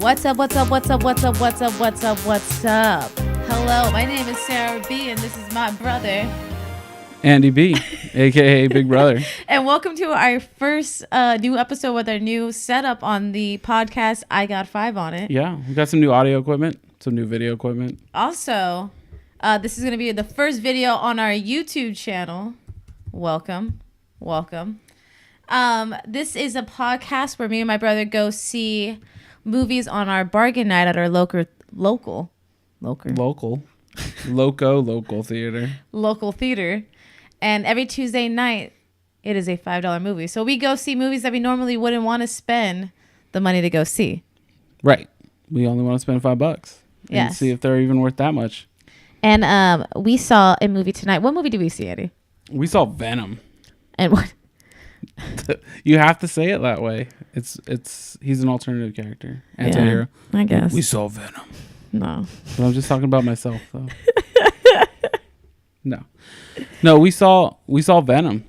What's up? Hello, my name is Sarah B, and this is my brother, Andy B, aka Big Brother. And welcome to our first new episode with our new setup on the podcast. I got 5 on it. Yeah, we got some new audio equipment, some new video equipment. Also, this is going to be the first video on our YouTube channel. Welcome. This is a podcast where me and my brother go see movies on our bargain night at our local theater. And every Tuesday night, it is a $5 movie. So we go see movies that we normally wouldn't want to spend the money to go see. Right. We only want to spend $5 and yes. see if they're even worth that much. And we saw a movie tonight. What movie did we see, Eddie? We saw Venom. And what? You have to say it that way. He's an alternative character, anti-hero. Yeah, I guess. We saw Venom. No. But I'm just talking about myself, though. No, we saw Venom,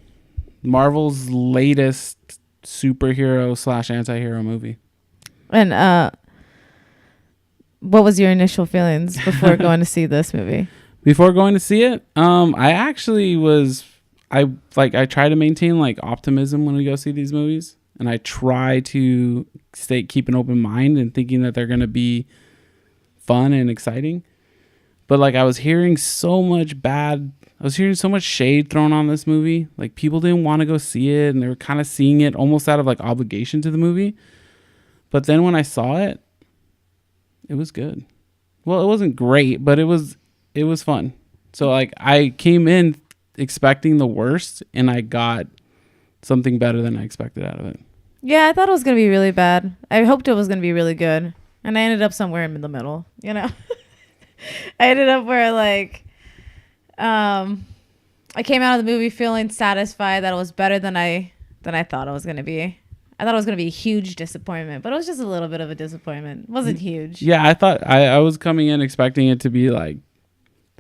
Marvel's latest superhero / anti-hero movie. And what was your initial feelings before going to see this movie? Before going to see it, I try to maintain like optimism when we go see these movies, and I try to keep an open mind and thinking that they're going to be fun and exciting. But like I was hearing so much shade thrown on this movie. Like people didn't want to go see it, and they were kind of seeing it almost out of like obligation to the movie. But then when I saw it, it was good. Well, it wasn't great, but it was fun. So like I came in expecting the worst, and I got something better than I expected out of it. Yeah, I thought it was going to be really bad. I hoped it was going to be really good. And I ended up somewhere in the middle, you know. I ended up where like I came out of the movie feeling satisfied that it was better than I thought it was going to be. I thought it was going to be a huge disappointment, but it was just a little bit of a disappointment. It wasn't huge. Yeah, I thought I was coming in expecting it to be like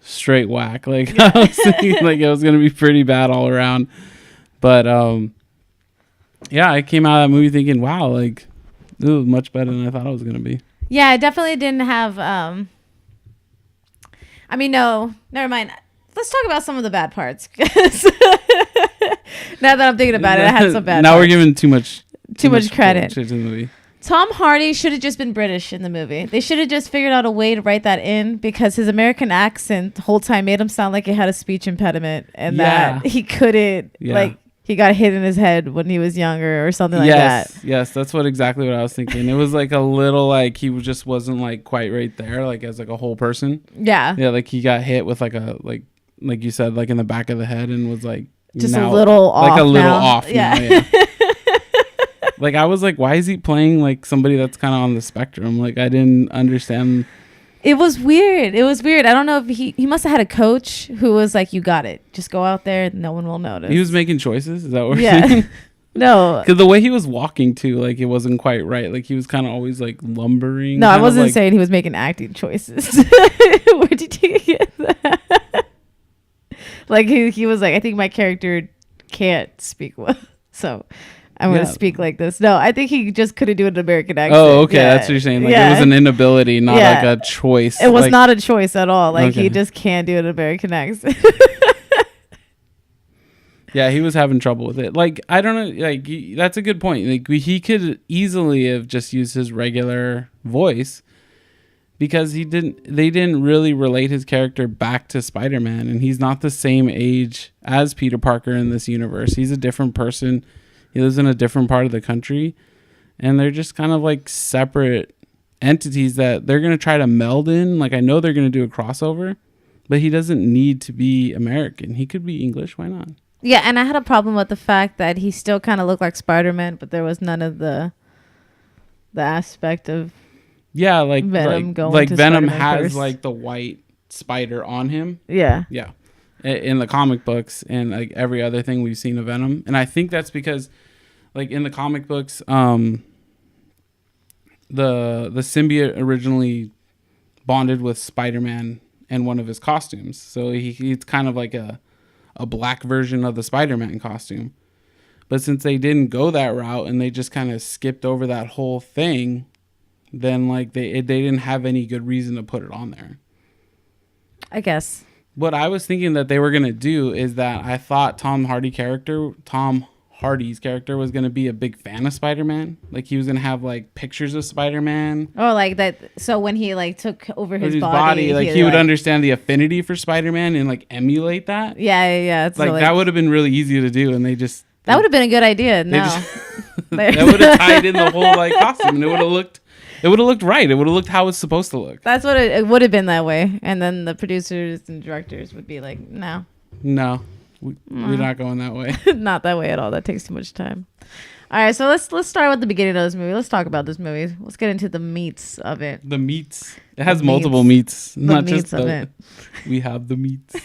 straight whack. Like I was thinking like it was going to be pretty bad all around. But yeah, I came out of that movie thinking, wow, like it was much better than I thought it was going to be. Yeah, I definitely didn't have no, never mind. Let's talk about some of the bad parts. Now that I'm thinking about it, I had some bad Now parts. we're giving too much credit to the movie. Tom Hardy should have just been British in the movie. They should have just figured out a way to write that in, because his American accent the whole time made him sound like he had a speech impediment, and that he couldn't, like he got hit in his head when he was younger or something like that. Yes, that's exactly what I was thinking. It was like a little like he just wasn't like quite right there, like as like a whole person. Yeah. Yeah, like he got hit with like a like you said, like in the back of the head, and was like just a little off. Like a little now. off. Yeah. Now, yeah. Like I was like, why is he playing like somebody that's kind of on the spectrum? Like I didn't understand. It was weird. I don't know if he must have had a coach who was like, you got it. Just go out there. No one will notice. He was making choices. Is that what you're saying? No. Because the way he was walking too, like it wasn't quite right. Like he was kind of always like lumbering. No, I wasn't saying he was making acting choices. Where did you get that? Like he was like, I think my character can't speak well, so I'm going to speak like this. No, I think he just couldn't do an American accent. Oh, okay. Yeah. That's what you're saying. Like it was an inability, not like a choice. It was not a choice at all. Like he just can't do an American accent. Yeah, he was having trouble with it. Like, I don't know. Like, that's a good point. Like, he could easily have just used his regular voice, because they didn't really relate his character back to Spider-Man, and he's not the same age as Peter Parker in this universe. He's a different person. He lives in a different part of the country, and they're just kind of like separate entities that they're going to try to meld in. Like, I know they're going to do a crossover, but he doesn't need to be American. He could be English. Why not? Yeah, and I had a problem with the fact that he still kind of looked like Spider-Man, but there was none of the aspect of like Venom going like to Venom Spider-Man has first. like the white spider on him. Yeah. In the comic books and like every other thing we've seen of Venom, and I think that's because like in the comic books, the symbiote originally bonded with Spider-Man and one of his costumes, so he's kind of like a black version of the Spider-Man costume. But since they didn't go that route and they just kind of skipped over that whole thing, then like they didn't have any good reason to put it on there. I guess. What I was thinking that they were gonna do is that I thought Tom Hardy's character was gonna be a big fan of Spider-Man. Like he was gonna have like pictures of Spider-Man. Oh, like that. So when he like took over his body, like he would understand the affinity for Spider-Man and like emulate that. Yeah. It's like that would have been really easy to do, and that would have been a good idea. No, that would have tied in the whole like costume, and it would have looked right. It would have looked how it's supposed to look. That's what it would have been that way. And then the producers and directors would be like, no, we're not going that way. Not that way at all. That takes too much time. All right, so let's start with the beginning of this movie. Let's talk about this movie. Let's get into the meats of it. The meats. It has multiple meats. Not just of it. We have the meats.